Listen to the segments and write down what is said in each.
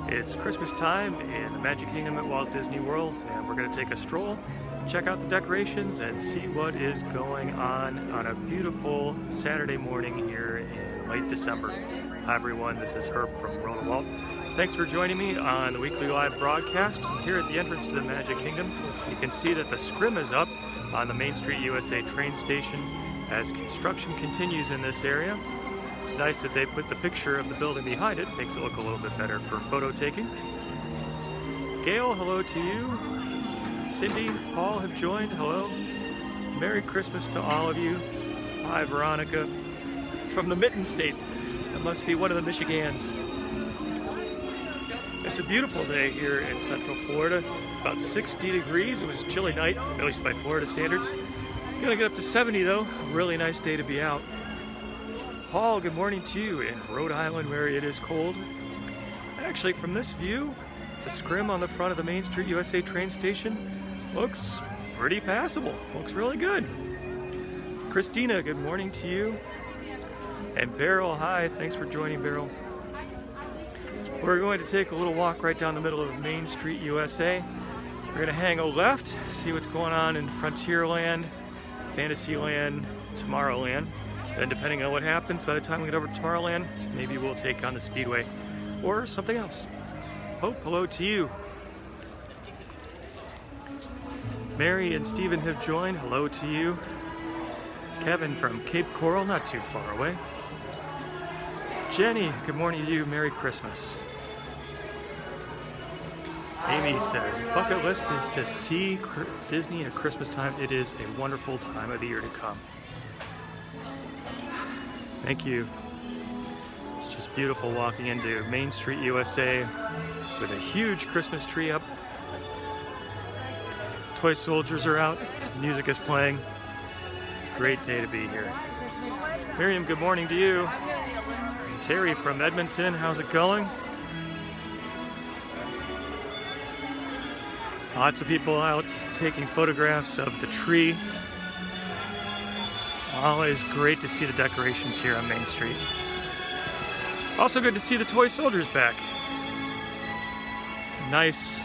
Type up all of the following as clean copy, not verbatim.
It's Christmas time in the Magic Kingdom at Walt Disney World, and we're going to take a stroll, check out the decorations, and see what is going on a beautiful Saturday morning here in late December. Hi everyone, this is Herb from Rona Walt. Thanks for joining me on the weekly live broadcast. Here at the entrance to the Magic Kingdom, you can see that the scrim is up on the Main Street USA train station as construction continues in this area. It's nice that they put the picture of the building behind it, makes it look a little bit better for photo taking. Gail, hello to you. Cindy, Paul have joined, hello. Merry Christmas to all of you. Hi, Veronica. From the Mitten State, that must be one of the Michigans. It's a beautiful day here in Central Florida, about 60 degrees. It was a chilly night, at least by Florida standards. Gonna get up to 70 though, a really nice day to be out. Paul, good morning to you in Rhode Island where it is cold. Actually, from this view, the scrim on the front of the Main Street USA train station looks pretty passable. Looks really good. Christina, good morning to you. And Beryl, hi, thanks for joining, Beryl. We're going to take a little walk right down the middle of Main Street USA. We're going to hang a left, see what's going on in Frontierland, Fantasyland, Tomorrowland. Then depending on what happens, by the time we get over to Tomorrowland, maybe we'll take on the Speedway or something else. Hope, hello to you. Mary and Stephen have joined, hello to you. Kevin from Cape Coral, not too far away. Jenny, good morning to you, Merry Christmas. Amy says, bucket list is to see Disney at Christmas time. It is a wonderful time of the year to come. Thank you. It's just beautiful walking into Main Street USA with a huge Christmas tree up. Toy soldiers are out, music is playing. It's a great day to be here. Miriam, good morning to you. And Terry from Edmonton, how's it going? Lots of people out taking photographs of the tree. Always great to see the decorations here on Main Street. Also good to see the toy soldiers back. Nice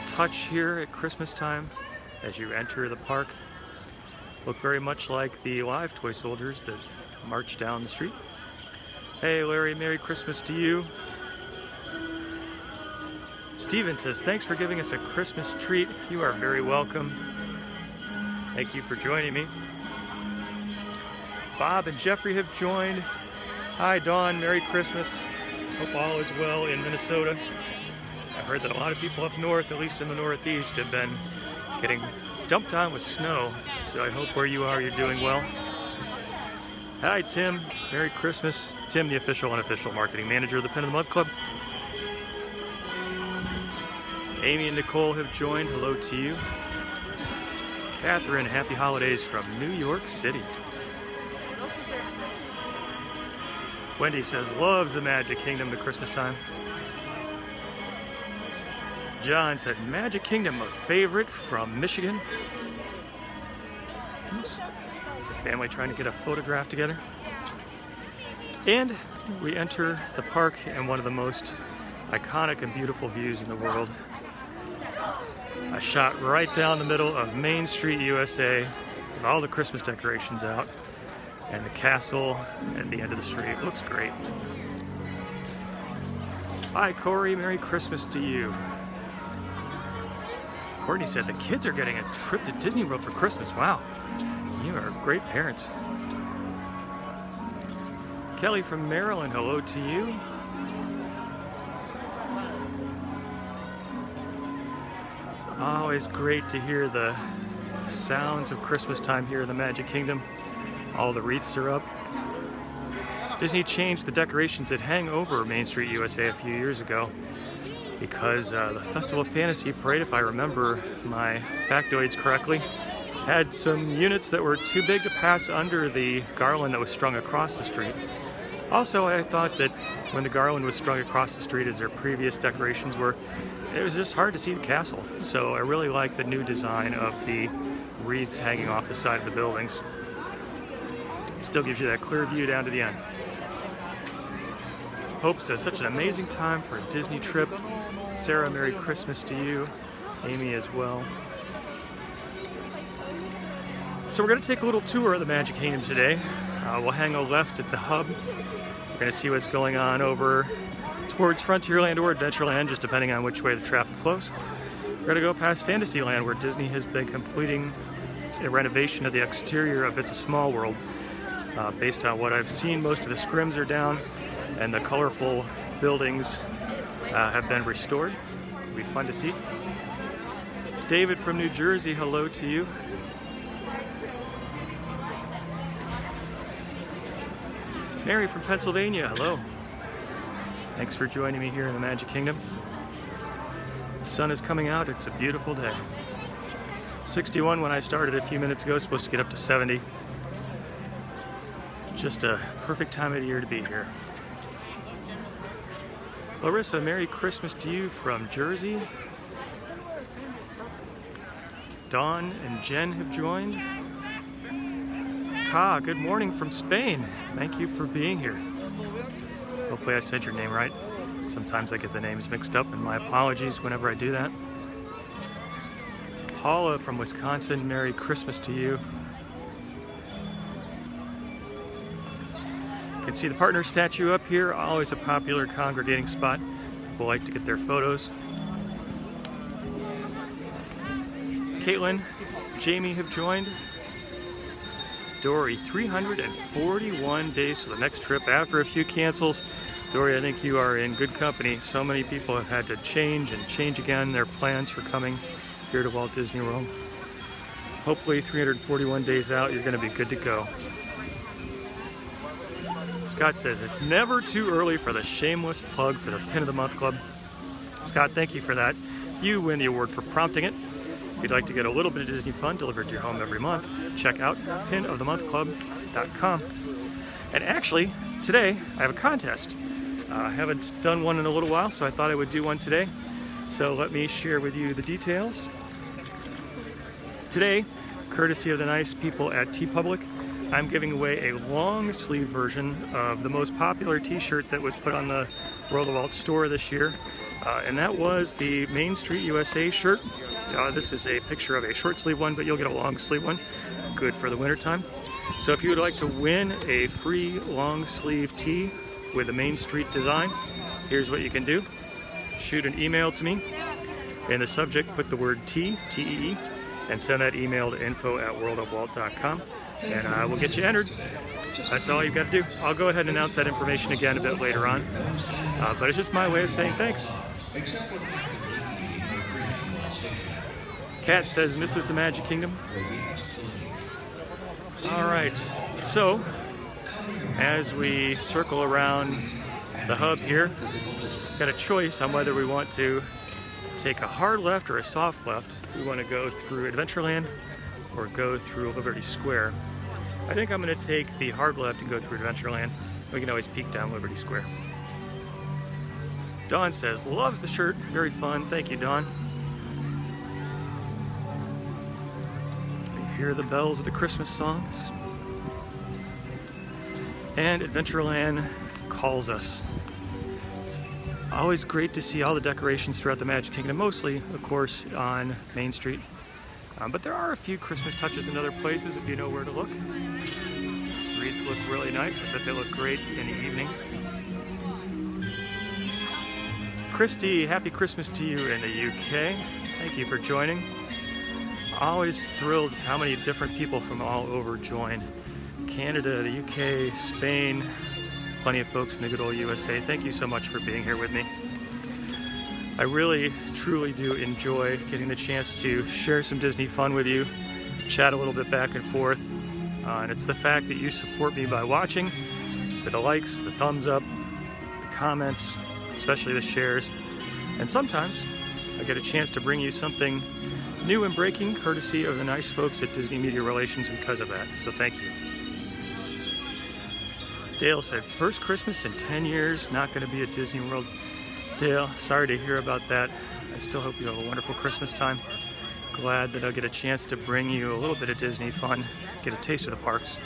touch here at Christmas time as you enter the park. Look very much like the live toy soldiers that march down the street. Hey Larry, Merry Christmas to you. Steven says, thanks for giving us a Christmas treat. You are very welcome. Thank you for joining me. Bob and Jeffrey have joined. Hi Dawn, Merry Christmas. Hope all is well in Minnesota. I've heard that a lot of people up north, at least in the Northeast, have been getting dumped on with snow. So I hope where you are, you're doing well. Hi Tim, Merry Christmas. Tim, the official unofficial marketing manager of the Pen of the Month Club. Amy and Nicole have joined, hello to you. Catherine, happy holidays from New York City. Wendy says, loves the Magic Kingdom at Christmas time. John said, Magic Kingdom, a favorite from Michigan. Oops. The family trying to get a photograph together. And we enter the park in one of the most iconic and beautiful views in the world. A shot right down the middle of Main Street USA with all the Christmas decorations out. And the castle at the end of the street. Looks great. Hi Corey, Merry Christmas to you. Courtney said the kids are getting a trip to Disney World for Christmas. Wow, you are great parents. Kelly from Maryland, hello to you. It's always great to hear the sounds of Christmas time here in the Magic Kingdom. All the wreaths are up. Disney changed the decorations that hang over Main Street USA a few years ago because the Festival of Fantasy Parade, if I remember my factoids correctly, had some units that were too big to pass under the garland that was strung across the street. Also, I thought that when the garland was strung across the street as their previous decorations were, it was just hard to see the castle. So I really like the new design of the wreaths hanging off the side of the buildings. Still gives you that clear view down to the end. Hope says, such an amazing time for a Disney trip. Sarah, Merry Christmas to you. Amy as well. So we're going to take a little tour of the Magic Kingdom today. We'll hang a left at the hub. We're going to see what's going on over towards Frontierland or Adventureland, just depending on which way the traffic flows. We're going to go past Fantasyland, where Disney has been completing a renovation of the exterior of It's a Small World. Based on what I've seen, most of the scrims are down and the colorful buildings have been restored. It'll be fun to see. David from New Jersey, hello to you. Mary from Pennsylvania, hello. Thanks for joining me here in the Magic Kingdom. The sun is coming out, it's a beautiful day. 61 when I started a few minutes ago, supposed to get up to 70. Just a perfect time of the year to be here. Larissa, Merry Christmas to you from Jersey. Dawn and Jen have joined. Ka, good morning from Spain. Thank you for being here. Hopefully I said your name right. Sometimes I get the names mixed up, and my apologies whenever I do that. Paula from Wisconsin, Merry Christmas to you. You can see the partner statue up here, always a popular congregating spot. People like to get their photos. Caitlin, Jamie have joined. Dory, 341 days to the next trip after a few cancels. Dory, I think you are in good company. So many people have had to change and change again their plans for coming here to Walt Disney World. Hopefully 341 days out, you're going to be good to go. Scott says, it's never too early for the shameless plug for the Pin of the Month Club. Scott, thank you for that. You win the award for prompting it. If you'd like to get a little bit of Disney fun delivered to your home every month, check out pinofthemonthclub.com. And actually, today I have a contest. I haven't done one in a little while, so I thought I would do one today. So let me share with you the details. Today, courtesy of the nice people at TeePublic, I'm giving away a long sleeve version of the most popular t-shirt that was put on the World of Walt store this year. And that was the Main Street USA shirt. This is a picture of a short sleeve one, but you'll get a long sleeve one. Good for the winter time. So if you would like to win a free long sleeve tee with the Main Street design, here's what you can do. Shoot an email to me. In the subject, put the word T, T-E-E, and send that email to info@worldofwalt.com, and I will get you entered. That's all you've got to do. I'll go ahead and announce that information again a bit later on, but it's just my way of saying thanks. Kat says, misses the Magic Kingdom. All right, so as we circle around the hub here, we've got a choice on whether we want to take a hard left or a soft left. We want to go through Adventureland or go through Liberty Square. I think I'm going to take the hard left and go through Adventureland. We can always peek down Liberty Square. Dawn says, loves the shirt, very fun. Thank you, Dawn. Hear the bells of the Christmas songs. And Adventureland calls us. It's always great to see all the decorations throughout the Magic Kingdom, mostly, of course, on Main Street. But there are a few Christmas touches in other places if you know where to look. These wreaths look really nice. I bet they look great in the evening. Christy, happy Christmas to you in the UK. Thank you for joining. Always thrilled how many different people from all over join. Canada, the UK, Spain, plenty of folks in the good old USA. Thank you so much for being here with me. I really, truly do enjoy getting the chance to share some Disney fun with you, chat a little bit back and forth. And it's the fact that you support me by watching, with the likes, the thumbs up, the comments, especially the shares. And sometimes I get a chance to bring you something new and breaking, courtesy of the nice folks at Disney Media Relations because of that. So thank you. Dale said, first Christmas in 10 years, not going to be at Disney World. Dale, sorry to hear about that. I still hope you have a wonderful Christmas time. Glad that I'll get a chance to bring you a little bit of Disney fun, get a taste of the parks.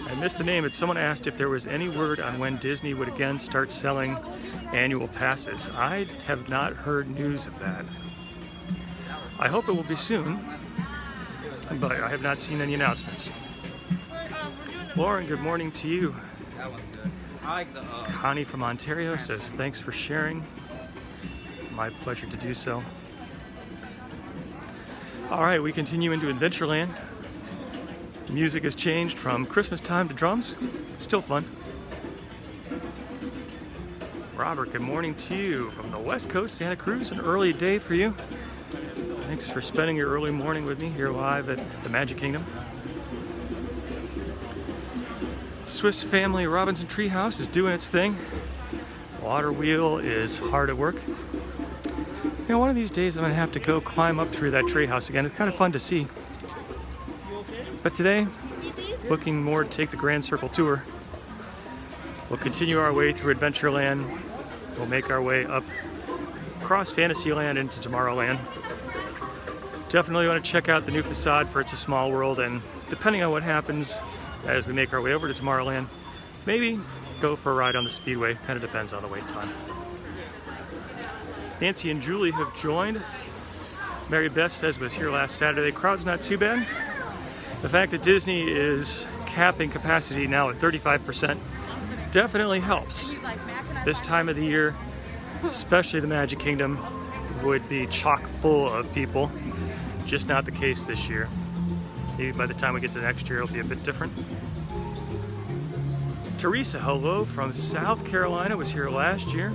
I I missed the name, but someone asked if there was any word on when Disney would again start selling annual passes. I have not heard news of that. I hope it will be soon, but I have not seen any announcements. Lauren, good morning to you. Connie from Ontario says thanks for sharing. My pleasure to do so. All right, we continue into Adventureland. The music has changed from Christmastime to drums. Still fun. Robert, good morning to you from the West Coast, Santa Cruz. An early day for you. Thanks for spending your early morning with me here live at the Magic Kingdom. Swiss Family Robinson Treehouse is doing its thing. Water wheel is hard at work. You know, one of these days I'm going to have to go climb up through that treehouse again. It's kind of fun to see. But today, looking more to take the Grand Circle tour. We'll continue our way through Adventureland. We'll make our way up across Fantasyland into Tomorrowland. Definitely want to check out the new facade for It's a Small World, and depending on what happens as we make our way over to Tomorrowland, maybe go for a ride on the Speedway. Kind of depends on the wait time. Nancy and Julie have joined. Mary Beth says was here last Saturday. Crowd's not too bad. The fact that Disney is capping capacity now at 35% definitely helps. This time of the year, especially the Magic Kingdom, would be chock full of people. Just not the case this year. Maybe by the time we get to next year, it'll be a bit different. Teresa, hello from South Carolina, was here last year.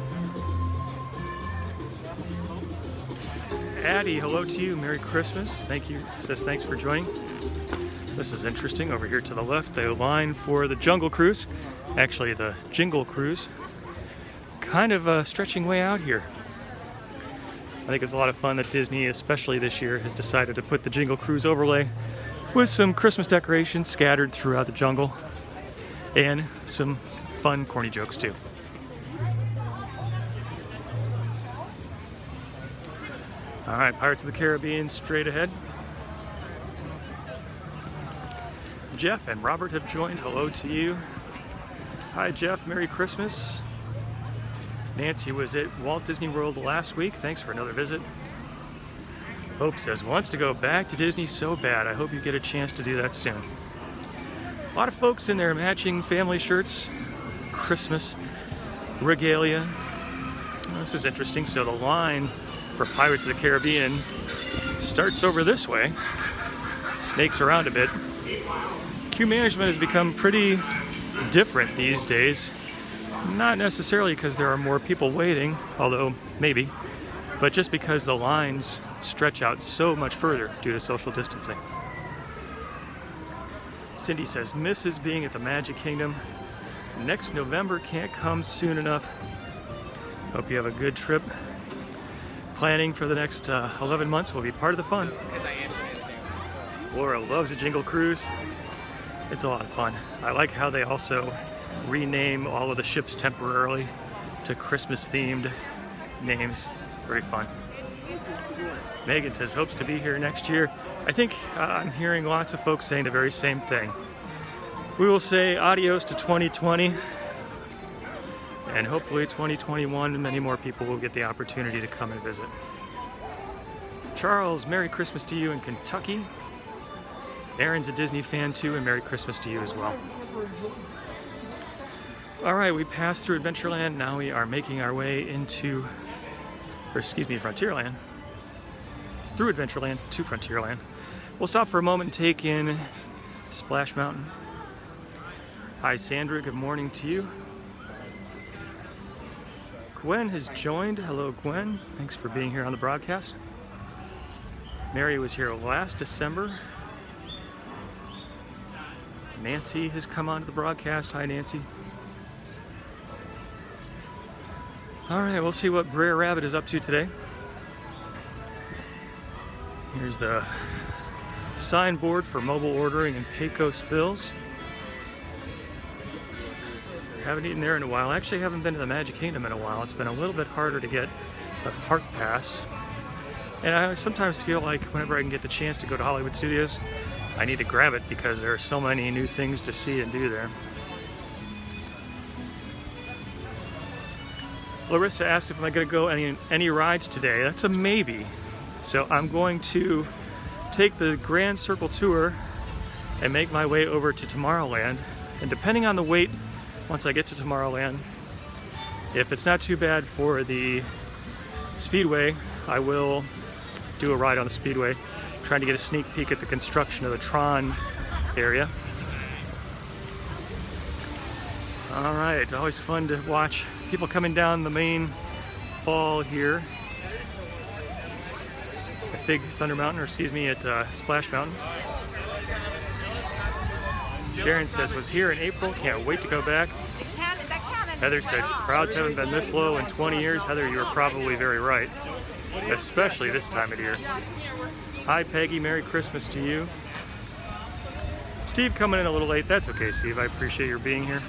Addie, hello to you. Merry Christmas. Thank you. Says thanks for joining. This is interesting. Over here to the left, the line for the Jungle Cruise. Actually, the Jingle Cruise. Kind of stretching way out here. I think it's a lot of fun that Disney, especially this year, has decided to put the Jingle Cruise overlay with some Christmas decorations scattered throughout the jungle. And some fun, corny jokes, too. All right, Pirates of the Caribbean straight ahead. Jeff and Robert have joined. Hello to you. Hi, Jeff. Merry Christmas. Nancy was at Walt Disney World last week. Thanks for another visit. Hope says, wants to go back to Disney so bad. I hope you get a chance to do that soon. A lot of folks in their matching family shirts. Christmas regalia. Well, this is interesting. So the line for Pirates of the Caribbean starts over this way. Snakes around a bit. Queue management has become pretty different these days. Not necessarily because there are more people waiting, although maybe, but just because the lines stretch out so much further due to social distancing. Cindy says, misses being at the Magic Kingdom. Next November can't come soon enough. Hope you have a good trip. Planning for the next 11 months will be part of the fun. Laura loves a Jingle Cruise. It's a lot of fun. I like how they also rename all of the ships temporarily to Christmas-themed names. Very fun. Megan says, hopes to be here next year. I think I'm hearing lots of folks saying the very same thing. We will say adios to 2020, and hopefully 2021, many more people will get the opportunity to come and visit. Charles, Merry Christmas to you in Kentucky. Aaron's a Disney fan too, and Merry Christmas to you as well. All right, we passed through Adventureland. Now we are making our way into, Frontierland. Through Adventureland to Frontierland. We'll stop for a moment and take in Splash Mountain. Hi, Sandra. Good morning to you. Gwen has joined. Hello, Gwen. Thanks for being here on the broadcast. Mary was here last December. Nancy has come onto the broadcast. Hi, Nancy. All right, we'll see what Brer Rabbit is up to today. Here's the signboard for mobile ordering and Payco Spills. Haven't eaten there in a while. Actually, haven't been to the Magic Kingdom in a while. It's been a little bit harder to get a park pass. And I sometimes feel like whenever I can get the chance to go to Hollywood Studios, I need to grab it because there are so many new things to see and do there. Larissa asked if I'm going to go any rides today. That's a maybe. So I'm going to take the Grand Circle Tour and make my way over to Tomorrowland. And depending on the wait, once I get to Tomorrowland, if it's not too bad for the Speedway, I will do a ride on the Speedway, trying to get a sneak peek at the construction of the Tron area. All right, always fun to watch people coming down the main fall here at Big Thunder Mountain, or excuse me, at Splash Mountain. Sharon says, was here in April, can't wait to go back. Heather said, crowds haven't been this low in 20 years. Heather, you are probably very right, especially this time of year. Hi Peggy, Merry Christmas to you. Steve coming in a little late. That's okay, Steve, I appreciate your being here.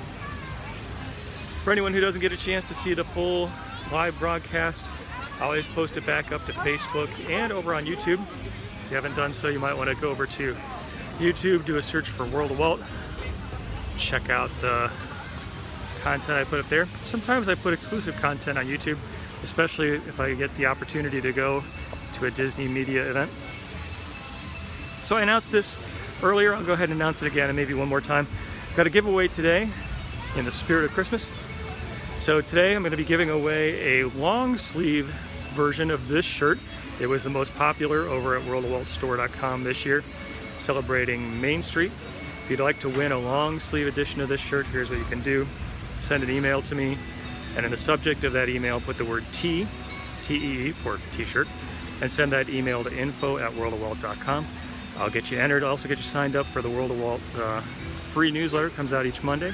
For anyone who doesn't get a chance to see the full live broadcast, I'll always post it back up to Facebook and over on YouTube. If you haven't done so, you might want to go over to YouTube, do a search for World of Walt, check out the content I put up there. Sometimes I put exclusive content on YouTube, especially if I get the opportunity to go to a Disney media event. So I announced this earlier, I'll go ahead and announce it again and maybe one more time. Got a giveaway today in the spirit of Christmas. So today I'm going to be giving away a long sleeve version of this shirt. It was the most popular over at worldofwaltstore.com this year, celebrating Main Street. If you'd like to win a long sleeve edition of this shirt, here's what you can do. Send an email to me, and in the subject of that email put the word T, T-E-E for t-shirt, and send that email to info@worldofwalt.com. I'll get you entered. I'll also get you signed up for the World of Walt free newsletter. It comes out each Monday.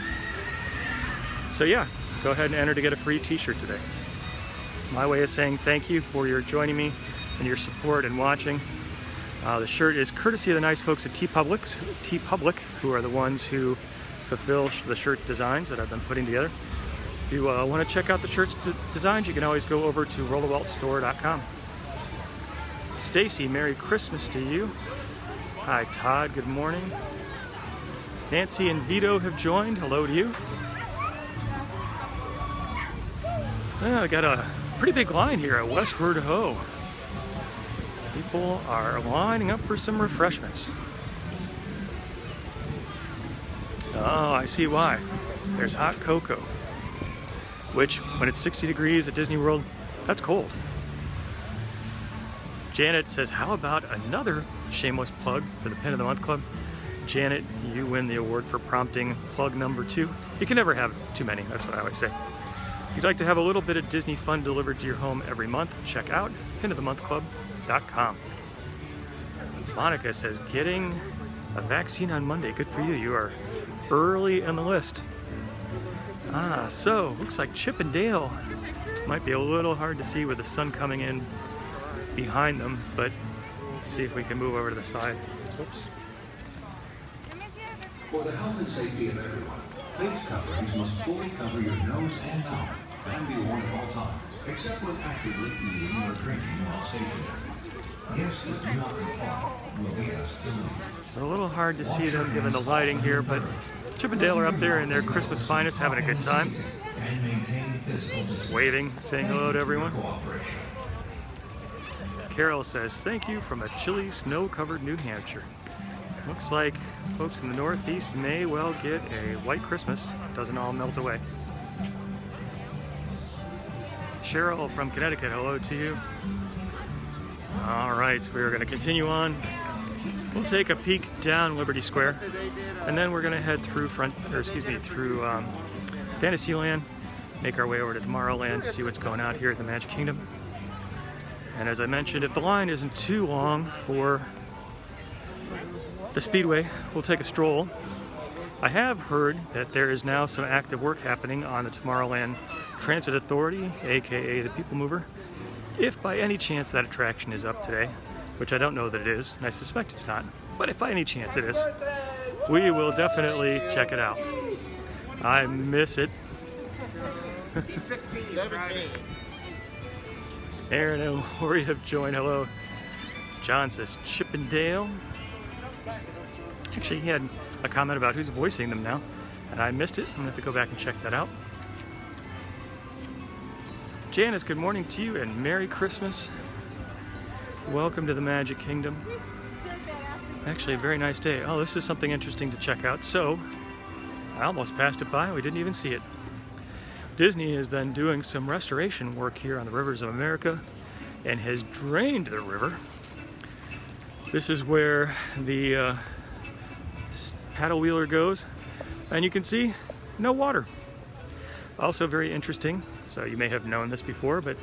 So yeah, go ahead and enter to get a free t-shirt today. My way of saying thank you for your joining me and your support and watching. The shirt is courtesy of the nice folks at TeePublic, who are the ones who fulfill the shirt designs that I've been putting together. If you want to check out the shirt's designs, you can always go over to worldofwaltstore.com. Stacy, Merry Christmas to you. Hi Todd, good morning. Nancy and Vito have joined. Hello to you. I got a pretty big line here at Westward Ho. People are lining up for some refreshments. Oh, I see why. There's hot cocoa, which when it's 60 degrees at Disney World, that's cold. Janet says, how about another shameless plug for the Pin of the Month Club? Janet, you win the award for prompting plug number 2. You can never have too many, that's what I always say. If you'd like to have a little bit of Disney fun delivered to your home every month, check out pinofthemonthclub.com. Monica says, getting a vaccine on Monday. Good for you. You are early in the list. So looks like Chip and Dale might be a little hard to see with the sun coming in behind them, but let's see if we can move over to the side. Oops. For the health and safety of everyone, face coverings must fully cover your nose and mouth and be worn at all times, except when actively eating or drinking while stationary. Guests that do not comply will be asked to leave. It's a little hard to see them given the lighting here, but Chip and Dale are up there in their Christmas finest, having a good time. Waving, saying hello to everyone. Carol says, thank you from a chilly, snow-covered New Hampshire. Looks like folks in the Northeast may well get a white Christmas. It doesn't all melt away. Cheryl from Connecticut, hello to you. All right, we're going to continue on. We'll take a peek down Liberty Square, and then we're going to head through through Fantasyland, make our way over to Tomorrowland, see what's going out here at the Magic Kingdom. And as I mentioned, if the line isn't too long for the Speedway, we'll take a stroll. I have heard that there is now some active work happening on the Tomorrowland Transit Authority, aka the People Mover. If by any chance that attraction is up today, which I don't know that it is, and I suspect it's not, but if by any chance it is, we will definitely check it out. I miss it. 16, 17. Aaron and Lori have joined. Hello. John says, Chip and Dale. Actually, he had a comment about who's voicing them now, and I missed it. I'm gonna have to go back and check that out. Janice, good morning to you and Merry Christmas. Welcome to the Magic Kingdom. Actually, a very nice day. Oh, this is something interesting to check out. So, I almost passed it by, we didn't even see it. Disney has been doing some restoration work here on the rivers of America and has drained the river. This is where the paddle wheeler goes, and you can see no water. Also very interesting, so you may have known this before, but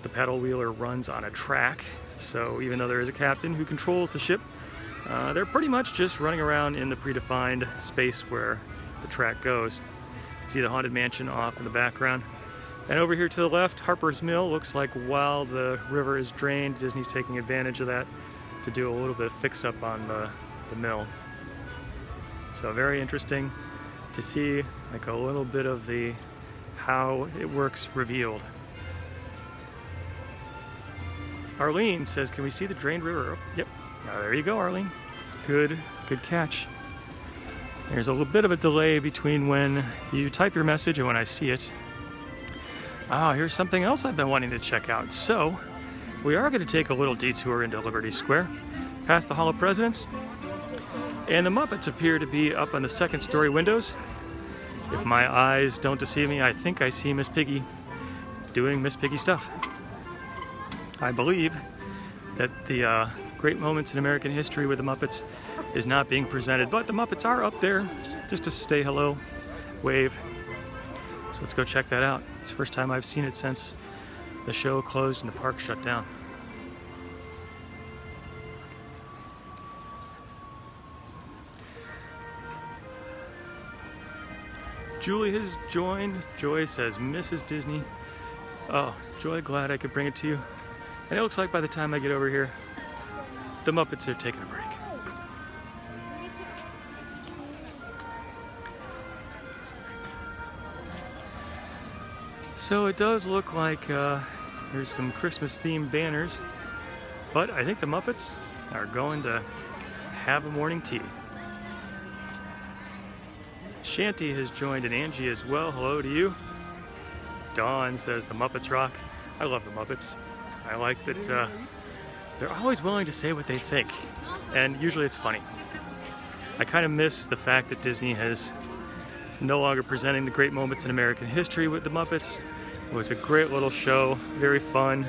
the paddle wheeler runs on a track. So even though there is a captain who controls the ship, they're pretty much just running around in the predefined space where the track goes. You can see the Haunted Mansion off in the background. And over here to the left, Harper's Mill. Looks like while the river is drained, Disney's taking advantage of that to do a little bit of fix-up on the mill. So very interesting to see like a little bit of the how it works revealed. Arlene says, can we see the drained river? Oh, yep. There you go, Arlene. Good catch. There's a little bit of a delay between when you type your message and when I see it. Ah, here's something else I've been wanting to check out. So, we are going to take a little detour into Liberty Square, past the Hall of Presidents, and the Muppets appear to be up on the second story windows. If my eyes don't deceive me, I think I see Miss Piggy doing Miss Piggy stuff. I believe that the great moments in American history with the Muppets is not being presented, but the Muppets are up there just to say hello, wave. So let's go check that out. It's the first time I've seen it since the show closed and the park shut down. Julie has joined. Joy says, Mrs. Disney. Oh, Joy, glad I could bring it to you. And it looks like by the time I get over here, the Muppets are taking a break. So it does look like there's some Christmas-themed banners, but I think the Muppets are going to have a morning tea. Shanty has joined, and Angie as well. Hello to you. Dawn says the Muppets rock. I love the Muppets. I like that they're always willing to say what they think, and usually it's funny. I kind of miss the fact that Disney has no longer presenting the great moments in American history with the Muppets. It was a great little show, very fun,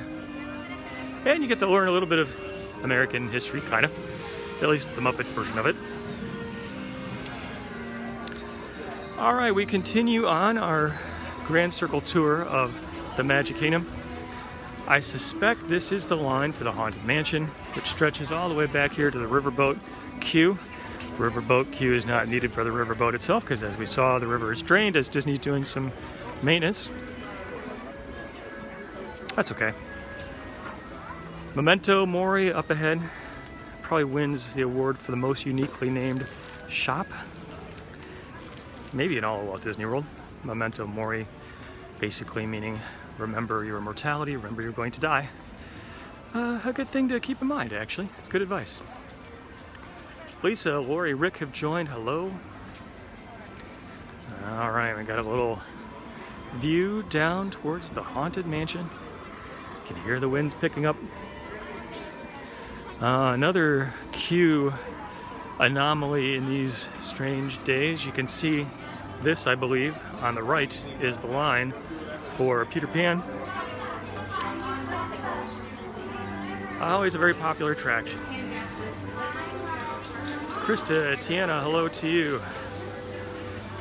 and you get to learn a little bit of American history, kind of, at least the Muppet version of it. All right, we continue on our Grand Circle tour of the Magic Kingdom. I suspect this is the line for the Haunted Mansion, which stretches all the way back here to the riverboat queue. Riverboat queue is not needed for the riverboat itself because, as we saw, the river is drained as Disney's doing some maintenance. That's okay. Memento Mori up ahead probably wins the award for the most uniquely named shop. Maybe in all of Walt Disney World. Memento Mori basically meaning remember your mortality, remember you're going to die. A good thing to keep in mind, actually. It's good advice. Lisa, Lori, Rick have joined. Hello. All right, we got a little view down towards the Haunted Mansion. You can hear the winds picking up. Another queue anomaly in these strange days. You can see this, I believe, on the right is the line for Peter Pan. Always a very popular attraction. Krista, Tiana, hello to you.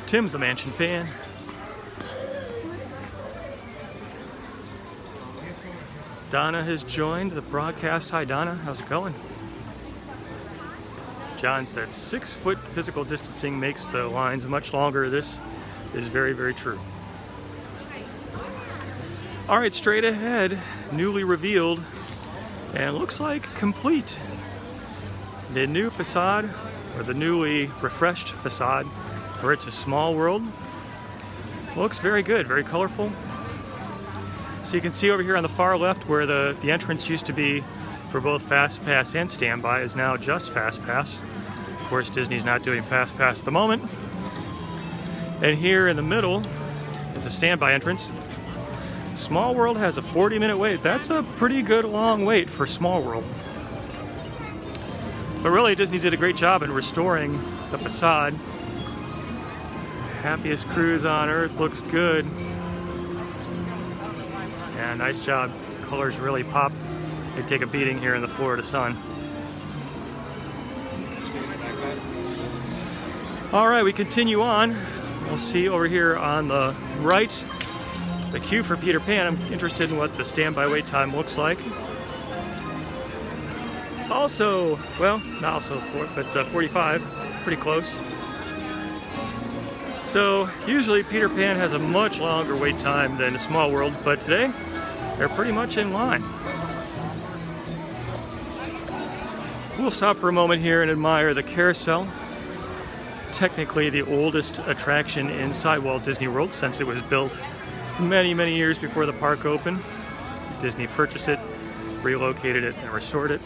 Tim's a Mansion fan. Donna has joined the broadcast. Hi Donna, how's it going? John said 6 foot physical distancing makes the lines much longer. This is very, very true. All right, straight ahead, newly revealed, and looks like complete. The new facade, or the newly refreshed facade, for It's a Small World, looks very good, very colorful. So you can see over here on the far left where the entrance used to be for both Fast Pass and Standby is now just Fast Pass. course, Disney's not doing Fast Pass at the moment. And here in the middle is a standby entrance. Small World has a 40-minute wait. That's a pretty good long wait for Small World. But really, Disney did a great job in restoring the facade. Happiest cruise on Earth looks good. Yeah, nice job. Colors really pop. They take a beating here in the Florida sun. All right, we continue on. We'll see over here on the right the queue for Peter Pan. I'm interested in what the standby wait time looks like. Also, well, not also, but 45, pretty close. So usually Peter Pan has a much longer wait time than Small World, but today they're pretty much in line. We'll stop for a moment here and admire the carousel. Technically the oldest attraction inside Walt Disney World since it was built many, many years before the park opened. Disney purchased it, relocated it, and restored it.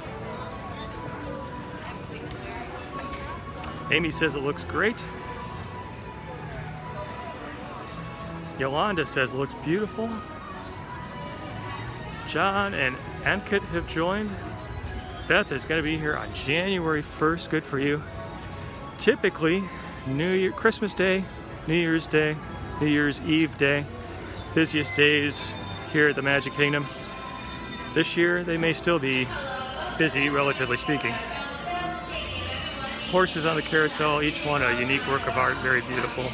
Amy says it looks great. Yolanda says it looks beautiful. John and Ankit have joined. Beth is going to be here on January 1st. Good for you. Typically, Christmas Day, New Year's Day, New Year's Eve Day, busiest days here at the Magic Kingdom. This year, they may still be busy, relatively speaking. Horses on the carousel, each one a unique work of art, very beautiful.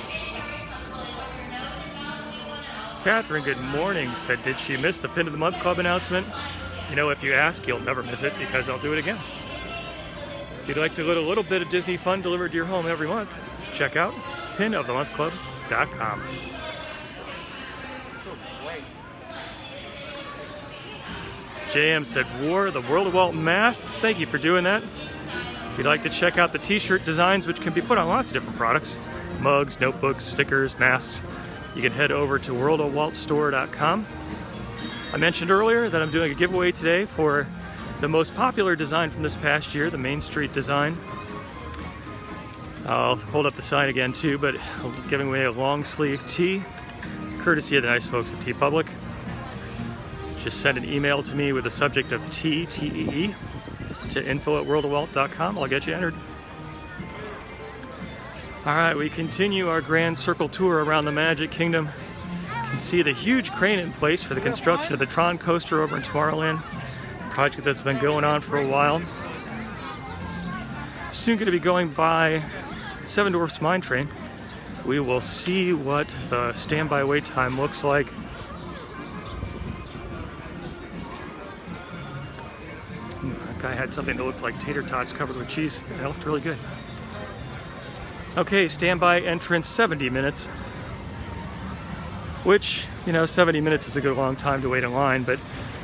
Catherine, good morning, said, did she miss the Pin of the Month Club announcement? You know, if you ask, you'll never miss it because I'll do it again. If you'd like to get a little bit of Disney fun delivered to your home every month, check out pinofthemonthclub.com. JM said, wore the World of Walt masks. Thank you for doing that. If you'd like to check out the t-shirt designs, which can be put on lots of different products, mugs, notebooks, stickers, masks, you can head over to worldofwaltstore.com. I mentioned earlier that I'm doing a giveaway today for the most popular design from this past year, the Main Street design. I'll hold up the sign again too, but I'm giving away a long sleeve tee, courtesy of the nice folks at TeePublic. Just send an email to me with the subject of T, T-E-E, to info@worldofwalt.com. I'll get you entered. All right, we continue our grand circle tour around the Magic Kingdom. You can see the huge crane in place for the construction of the Tron coaster over in Tomorrowland, a project that's been going on for a while. Soon going to be going by Seven Dwarfs Mine Train. We will see what the standby wait time looks like. That guy had something that looked like tater tots covered with cheese. That looked really good. Okay, standby entrance 70 minutes. Which, you know, 70 minutes is a good long time to wait in line, but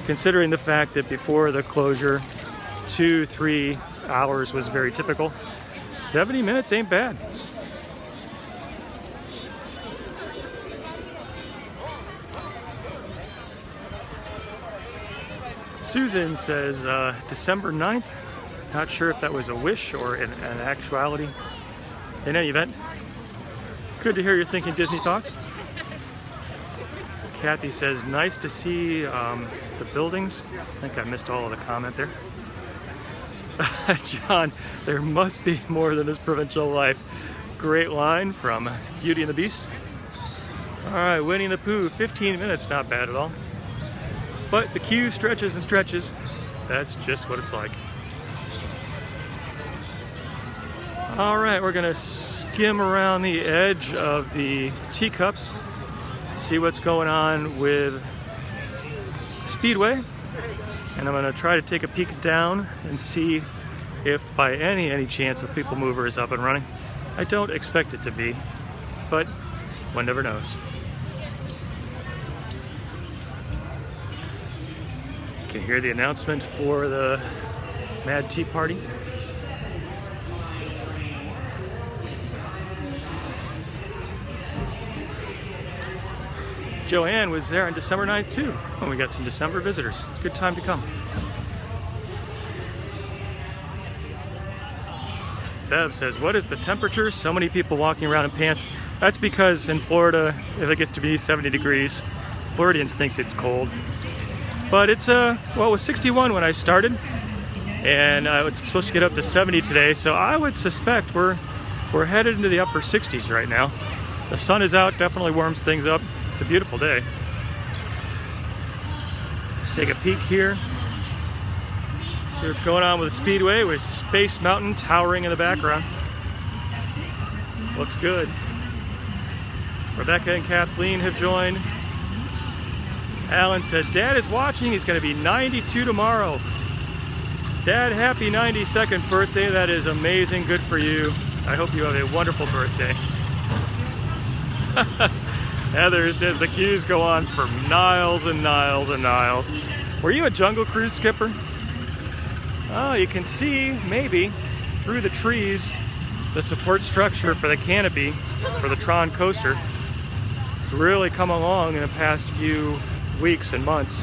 considering the fact that before the closure, 2-3 hours was very typical, 70 minutes ain't bad. Susan says December 9th. Not sure if that was a wish or an actuality. In any event, good to hear you're thinking Disney thoughts. Kathy says, nice to see the buildings. I think I missed all of the comment there. John, there must be more than this provincial life. Great line from Beauty and the Beast. All right, Winnie the Pooh, 15 minutes, not bad at all. But the queue stretches and stretches. That's just what it's like. All right, we're gonna skim around the edge of the teacups, see what's going on with Speedway, and I'm gonna try to take a peek down and see if by any chance the People Mover is up and running. I don't expect it to be, but one never knows. You can hear the announcement for the Mad Tea Party. Joanne was there on December 9th too, and we got some December visitors. It's a good time to come. Bev says, what is the temperature? So many people walking around in pants. That's because in Florida, if it gets to be 70 degrees, Floridians thinks it's cold. But it's, well, it was 61 when I started, and it's supposed to get up to 70 today, so I would suspect we're headed into the upper 60s right now. The sun is out, definitely warms things up. It's a beautiful day. Let's take a peek here. See what's going on with the Speedway with Space Mountain towering in the background. Looks good. Rebecca and Kathleen have joined. Alan said, Dad is watching. He's going to be 92 tomorrow. Dad, happy 92nd birthday. That is amazing. Good for you. I hope you have a wonderful birthday. Heather says the queues go on for miles and miles and miles. Were you a Jungle Cruise skipper? Oh, you can see, maybe, through the trees, the support structure for the canopy for the Tron coaster. It's really come along in the past few weeks and months.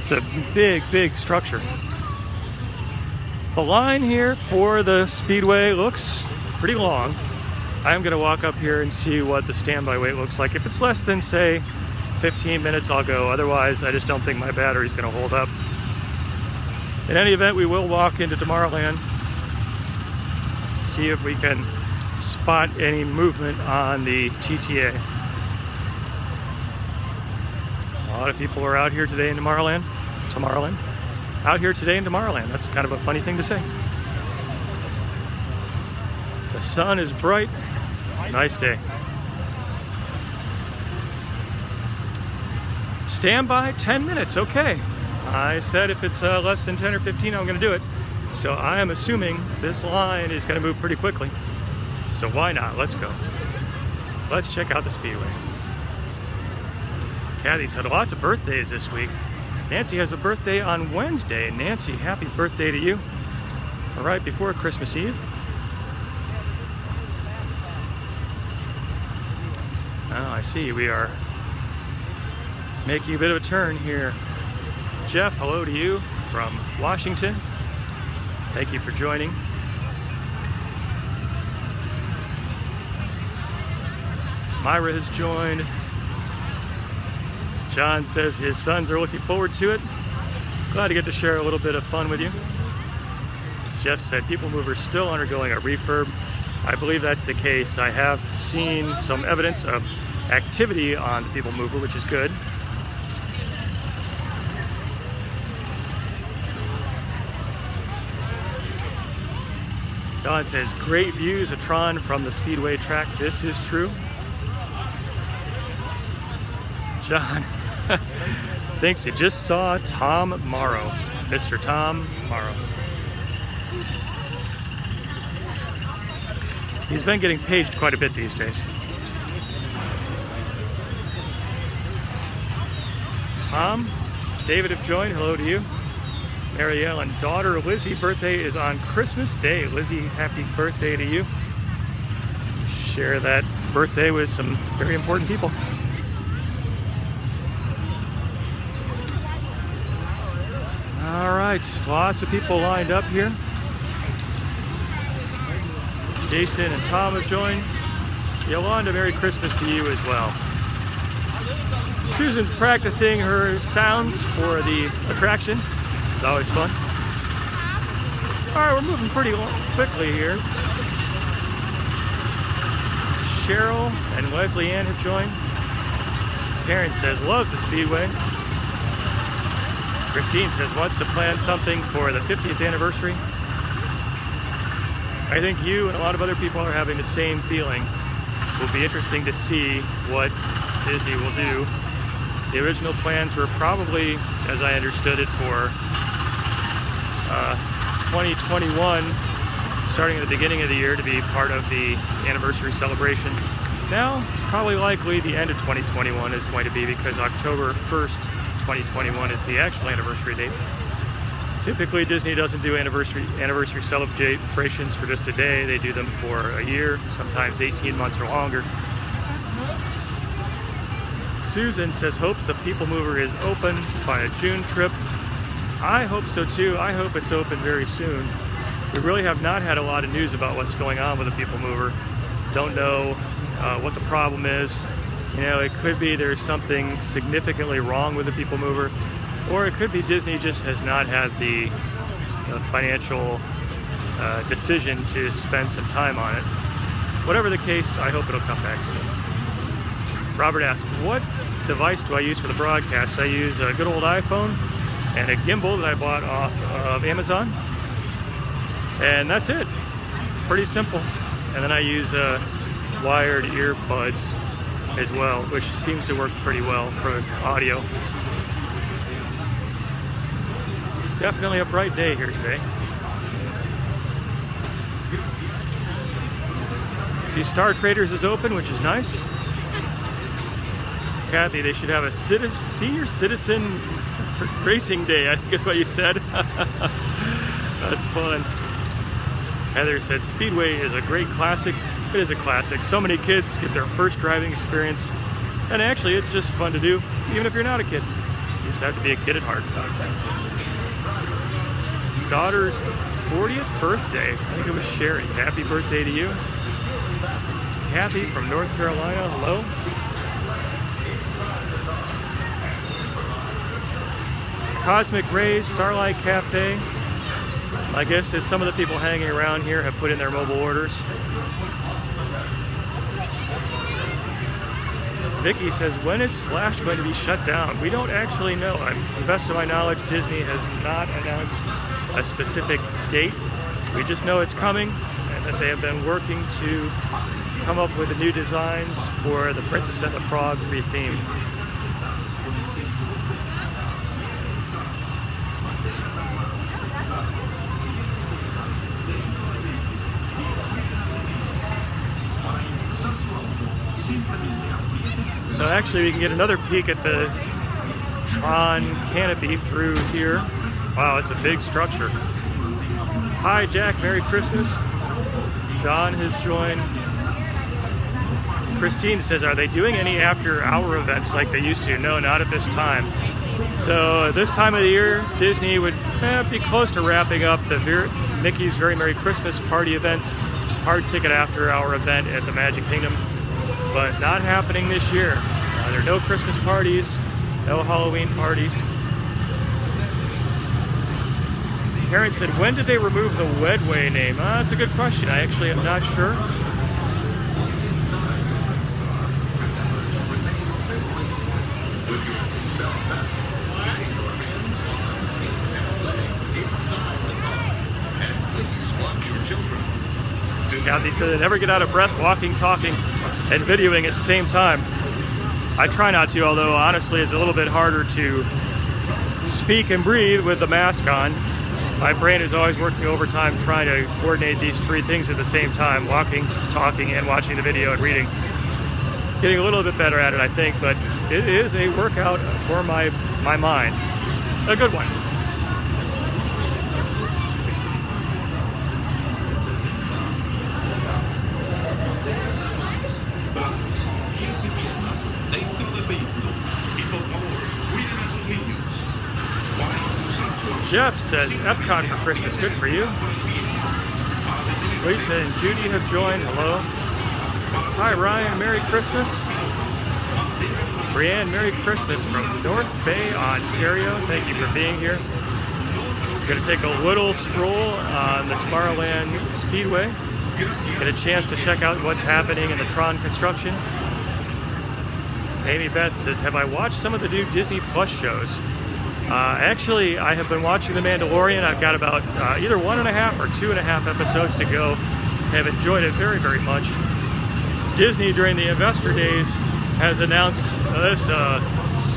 It's a big, big structure. The line here for the Speedway looks pretty long. I'm going to walk up here and see what the standby wait looks like. If it's less than, say, 15 minutes, I'll go. Otherwise, I just don't think my battery's going to hold up. In any event, we will walk into Tomorrowland, see if we can spot any movement on the TTA. A lot of people are out here today in Tomorrowland. Out here today in Tomorrowland. That's kind of a funny thing to say. The sun is bright. It's a nice day. Standby 10 minutes, okay. I said if it's less than 10 or 15, I'm going to do it. So I am assuming this line is going to move pretty quickly. So why not? Let's go. Let's check out the Speedway. Kathy's had lots of birthdays this week. Nancy has a birthday on Wednesday. Nancy, happy birthday to you. All right, before Christmas Eve. Oh, I see. We are making a bit of a turn here. Jeff, hello to you from Washington. Thank you for joining. Myra has joined. John says his sons are looking forward to it. Glad to get to share a little bit of fun with you. Jeff said People Mover is still undergoing a refurb. I believe that's the case. I have seen some evidence of activity on the People Mover, which is good. Don says, great views of Tron from the Speedway track. This is true. John thinks he just saw Tom Morrow. Mr. Tom Morrow. He's been getting paged quite a bit these days. Tom, David have joined. Hello to you. Marielle and daughter Lizzie birthday is on Christmas Day. Lizzie, happy birthday to you. Share that birthday with some very important people. All right, lots of people lined up here. Jason and Tom have joined. Yolanda, Merry Christmas to you as well. Susan's practicing her sounds for the attraction. It's always fun. All right, we're moving pretty quickly here. Cheryl and Leslie Ann have joined. Karen says, loves the Speedway. Christine says, wants to plan something for the 50th anniversary. I think you and a lot of other people are having the same feeling. It will be interesting to see what Disney will do. The original plans were probably, as I understood it, for 2021, starting at the beginning of the year, to be part of the anniversary celebration. Now, it's probably likely the end of 2021 is going to be, because October 1st, 2021 is the actual anniversary date. Typically, Disney doesn't do anniversary celebrations for just a day. They do them for a year, sometimes 18 months or longer. Susan says, hopes the People Mover is open by a June trip. I hope so too. I hope it's open very soon. We really have not had a lot of news about what's going on with the People Mover. Don't know what the problem is. You know, it could be there's something significantly wrong with the People Mover, or it could be Disney just has not had the financial decision to spend some time on it. Whatever the case, I hope it'll come back soon. Robert asks, what device do I use for the broadcast? I use a good old iPhone and a gimbal that I bought off of Amazon. And that's it. Pretty simple. And then I use wired earbuds as well, which seems to work pretty well for audio. Definitely a bright day here today. See, Star Traders is open, which is nice. Kathy, they should have a senior citizen racing day, I think is what you said. That's fun. Heather said Speedway is a great classic. It is a classic. So many kids get their first driving experience. And actually, it's just fun to do, even if you're not a kid. You just have to be a kid at heart. Daughter's 40th birthday. I think it was Sherry. Happy birthday to you. Kathy from North Carolina. Hello. Cosmic Rays, Starlight Cafe. I guess as some of the people hanging around here have put in their mobile orders. Vicky says, when is Splash going to be shut down? We don't actually know. To the best of my knowledge, Disney has not announced a specific date. We just know it's coming and that they have been working to come up with the new designs for the Princess and the Frog retheme. So actually we can get another peek at the Tron canopy through here. Wow, it's a big structure. Hi Jack, Merry Christmas. John has joined. Christine says, are they doing any after hour events like they used to? No, not at this time. So at this time of the year, Disney would be close to wrapping up the Mickey's Very Merry Christmas party events. Hard ticket after hour event at the Magic Kingdom. But not happening this year. There are no Christmas parties, no Halloween parties. Karen said, when did they remove the Wedway name? That's a good question. I actually am not sure. Kathy said, they never get out of breath walking, talking, and videoing at the same time. I try not to, although honestly it's a little bit harder to speak and breathe with the mask on. My brain is always working overtime trying to coordinate these three things at the same time: walking, talking, and watching the video and reading. Getting a little bit better at it, I think, but it is a workout for my mind. A good one. Jeff says, Epcot for Christmas, good for you. Lisa and Judy have joined, hello. Hi Ryan, Merry Christmas. Brianne, Merry Christmas from North Bay, Ontario. Thank you for being here. We're going to take a little stroll on the Tomorrowland Speedway. Get a chance to check out what's happening in the Tron construction. Amy Beth says, have I watched some of the new Disney Plus shows? Actually, I have been watching The Mandalorian. I've got about either 1.5 or 2.5 episodes to go. I have enjoyed it very, very much. Disney, during the Investor Days, has announced just a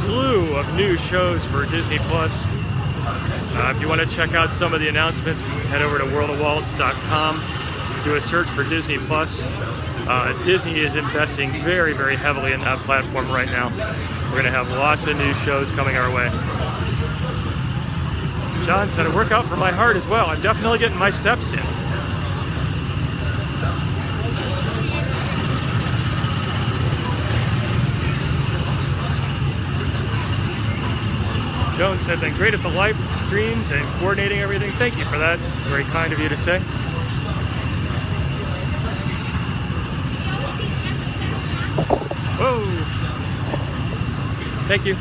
slew of new shows for Disney Plus. If you want to check out some of the announcements, head over to worldofwalt.com. Do a search for Disney Plus. Disney is investing very, very heavily in that platform right now. We're going to have lots of new shows coming our way. John said, a workout for my heart as well. I'm definitely getting my steps in. Jones said, then great at the live streams and coordinating everything. Thank you for that. Very kind of you to say. Whoa. Thank you.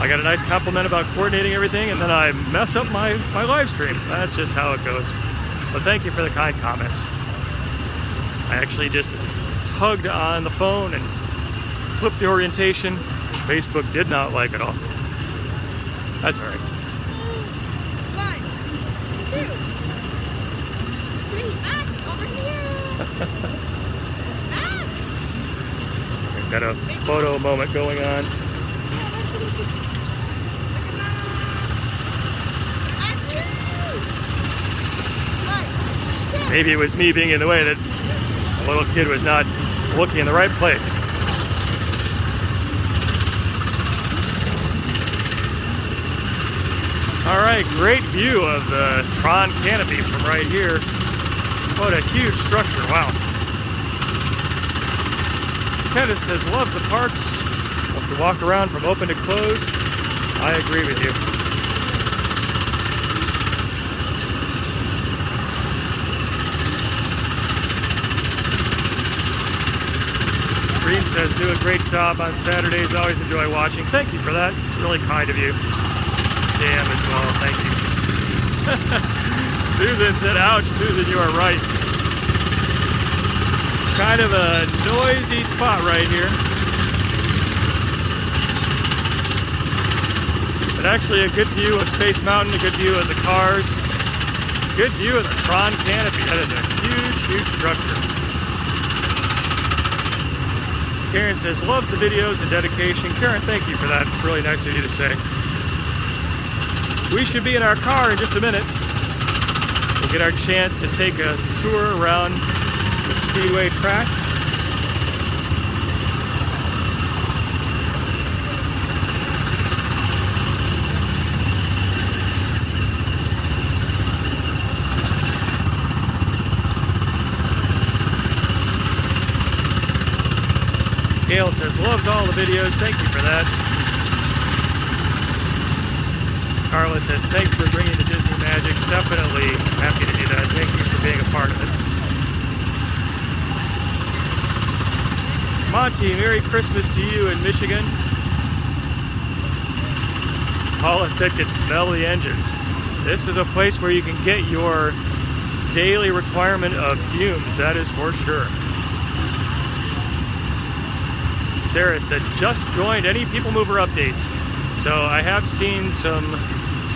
I got a nice compliment about coordinating everything, and then I mess up my live stream. That's just how it goes. But thank you for the kind comments. I actually just tugged on the phone and flipped the orientation. Facebook did not like it all. That's all right. 1, 2, 3, over here. We've got a photo moment going on. Maybe it was me being in the way that the little kid was not looking in the right place. All right, great view of the Tron canopy from right here. What a huge structure, wow. Kevin says, loves the parks. Love to walk around from open to close. I agree with you. Green says, do a great job on Saturdays. Always enjoy watching. Thank you for that. Really kind of you. Damn as well. Thank you. Susan said, ouch, Susan, you are right. Kind of a noisy spot right here. But actually a good view of Space Mountain, a good view of the cars, good view of the Tron canopy. That is a huge, huge structure. Karen says, loves the videos and dedication. Karen, thank you for that. It's really nice of you to say. We should be in our car in just a minute. We'll get our chance to take a tour around the Speedway track. Gail says, loves all the videos. Thank you for that. Carla says, thanks for bringing the Disney magic. Definitely happy to do that. Thank you for being a part of it. Monty, Merry Christmas to you in Michigan. Paula said, can smell the engines. This is a place where you can get your daily requirement of fumes. That is for sure. Sarah said, just joined any People Mover updates. So I have seen some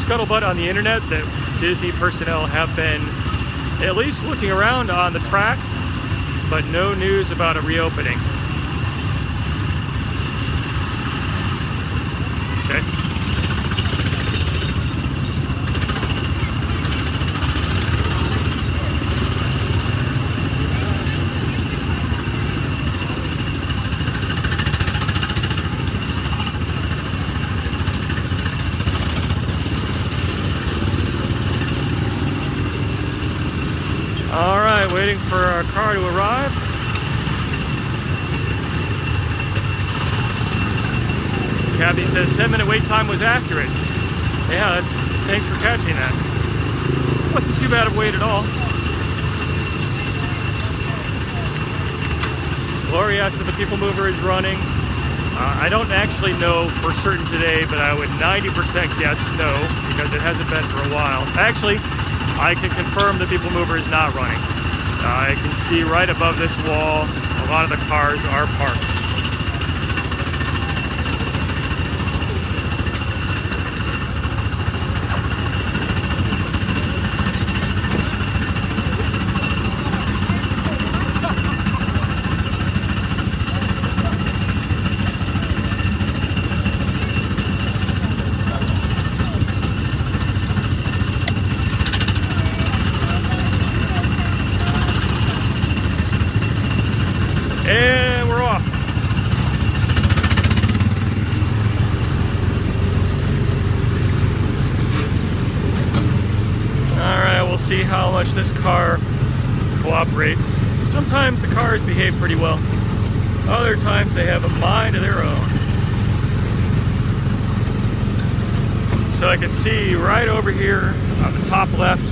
scuttlebutt on the internet that Disney personnel have been at least looking around on the track, but no news about a reopening. Okay. All right, waiting for our car to arrive. Kathy says 10-minute wait time was accurate. Yeah, thanks for catching that. Wasn't too bad of a wait at all. Gloria asked if the People Mover is running. I don't actually know for certain today, but I would 90% guess no, because it hasn't been for a while. Actually, I can confirm the People Mover is not running. I can see right above this wall, a lot of the cars are parked. And we're off. All right, we'll see how much this car cooperates. Sometimes the cars behave pretty well. Other times they have a mind of their own. So I can see right over here on the top left,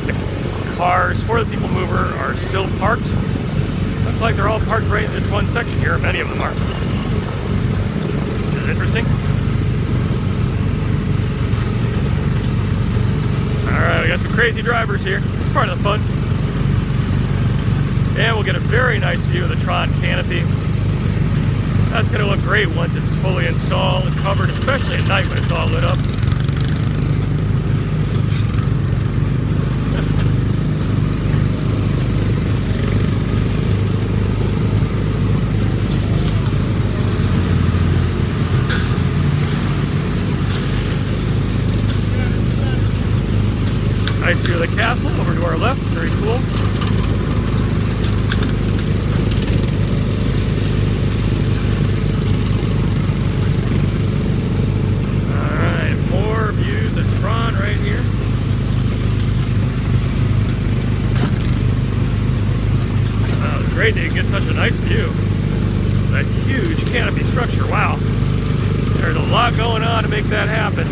the cars for the people mover are still parked. Looks like they're all parked right in this one section here. Many of them are. Isn't it interesting? Alright, we got some crazy drivers here. Part of the fun. And we'll get a very nice view of the Tron canopy. That's going to look great once it's fully installed and covered, especially at night when it's all lit up. Nice view of the castle over to our left. Very cool. Tron right here. Oh, great that you get such a nice view. That huge canopy structure, wow. There's a lot going on to make that happen.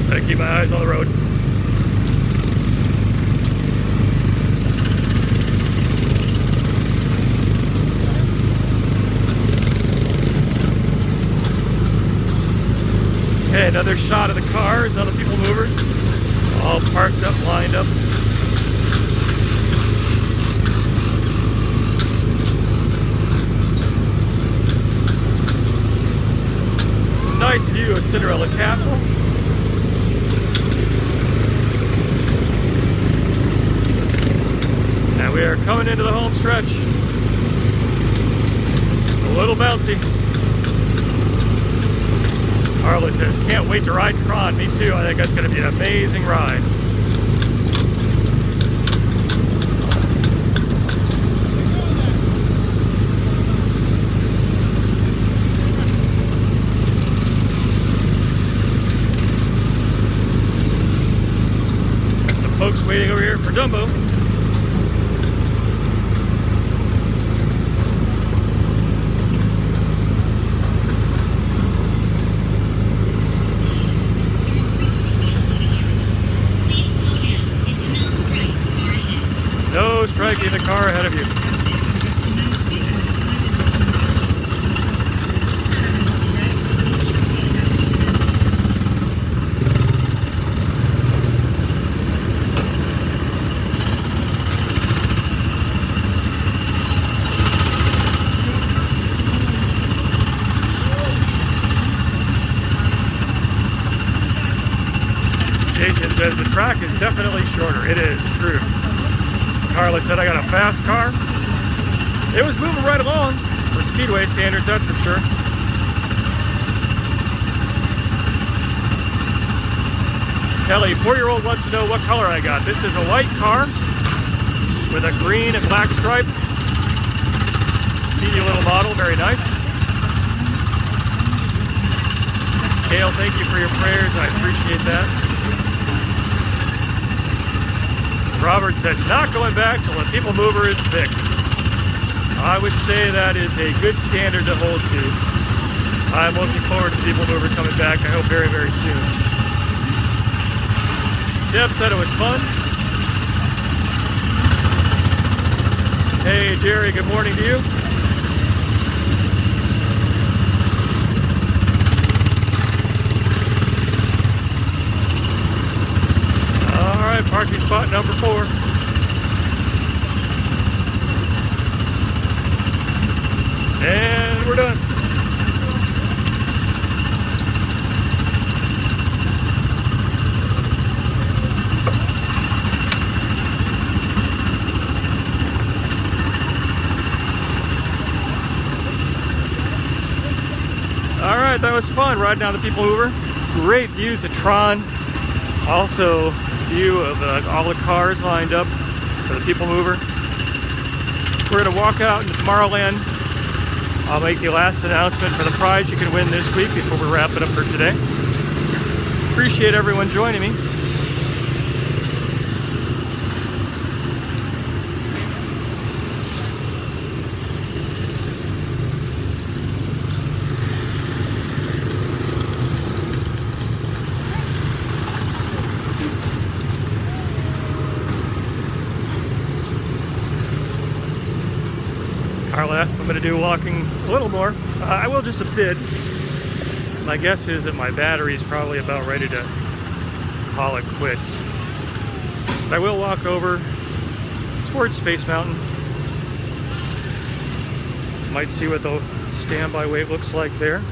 Gotta keep my eyes on the road. Okay, another shot of the cars on the people mover. All parked up, lined up. Nice view of Cinderella Castle. And we are coming into the home stretch. A little bouncy. Carla says, can't wait to ride Tron. Me too. I think that's going to be an amazing ride. Got some folks waiting over here for Dumbo. No striking the car ahead of you. Jason says the track is definitely shorter. It is true. Carla said I got a fast car. It was moving right along for speedway standards, that's for sure. Kelly, 4-year-old wants to know what color I got. This is a white car with a green and black stripe. Teeny little model, very nice. Gail, thank you for your prayers. I appreciate that. Robert said, not going back till the people mover is fixed. I would say that is a good standard to hold to. I'm looking forward to the people mover coming back, I hope very, very soon. Deb said it was fun. Hey, Jerry, good morning to you. Parking spot number 4. And we're done. All right, that was fun riding down the people mover. Great views of Tron. Also, view of all the cars lined up for the people mover. We're going to walk out into Tomorrowland. I'll make the last announcement for the prize you can win this week before we wrap it up for today. Appreciate everyone joining me. Carla asked if I'm going to do walking a little more. I will just a bit. My guess is that my battery is probably about ready to call it quits. But I will walk over towards Space Mountain. Might see what the standby wait looks like there.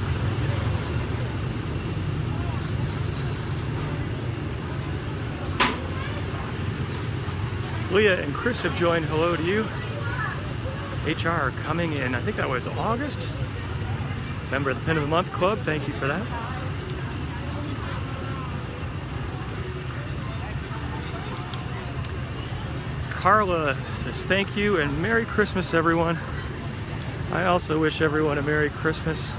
Leah and Chris have joined. Hello to you. HR coming in, I think that was August. Member of the Pin of the Month Club, thank you for that. Carla says thank you and Merry Christmas, everyone. I also wish everyone a Merry Christmas.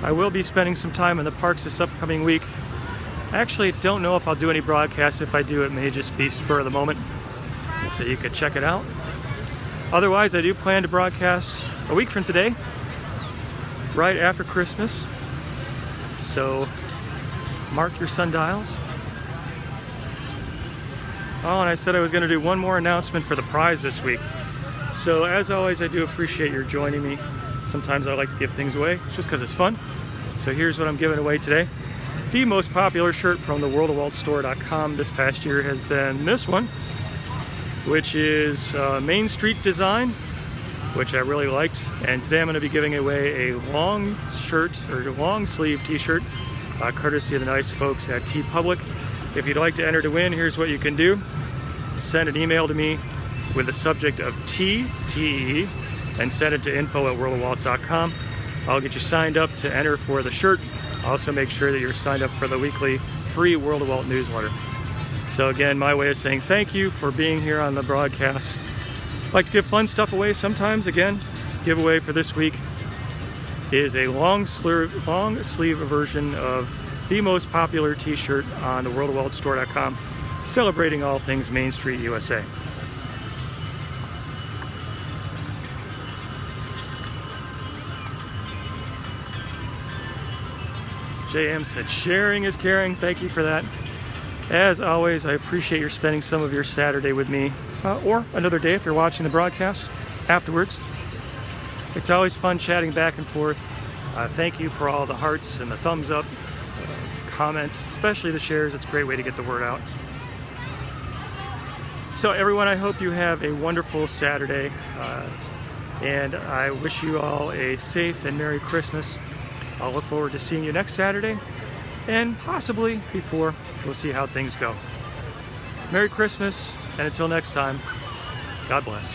I will be spending some time in the parks this upcoming week. I actually don't know if I'll do any broadcasts. If I do, it may just be spur of the moment, so you could check it out. Otherwise, I do plan to broadcast a week from today, right after Christmas. So mark your sundials. Oh, and I said I was going to do one more announcement for the prize this week. So as always, I do appreciate your joining me. Sometimes I like to give things away just because it's fun. So here's what I'm giving away today. The most popular shirt from the worldofwaltstore.com this past year has been this one, which is Main Street design, which I really liked. And today I'm going to be giving away a long shirt, or long sleeve t-shirt, courtesy of the nice folks at TeePublic. If you'd like to enter to win, here's what you can do. Send an email to me with the subject of TE, and send it to info@worldofwalt.com. I'll get you signed up to enter for the shirt. Also make sure that you're signed up for the weekly free World of Walt newsletter. So again, my way of saying thank you for being here on the broadcast. I like to give fun stuff away sometimes. Again, giveaway for this week is a long sleeve version of the most popular t-shirt on the worldofwaltstore.com, celebrating all things Main Street USA. JM said sharing is caring. Thank you for that. As always, I appreciate your spending some of your Saturday with me, or another day if you're watching the broadcast afterwards. It's always fun chatting back and forth. Thank you for all the hearts and the thumbs up, comments, especially the shares. It's a great way to get the word out. So everyone, I hope you have a wonderful Saturday, and I wish you all a safe and Merry Christmas. I'll look forward to seeing you next Saturday, and possibly before. We'll see how things go. Merry Christmas, and until next time, God bless.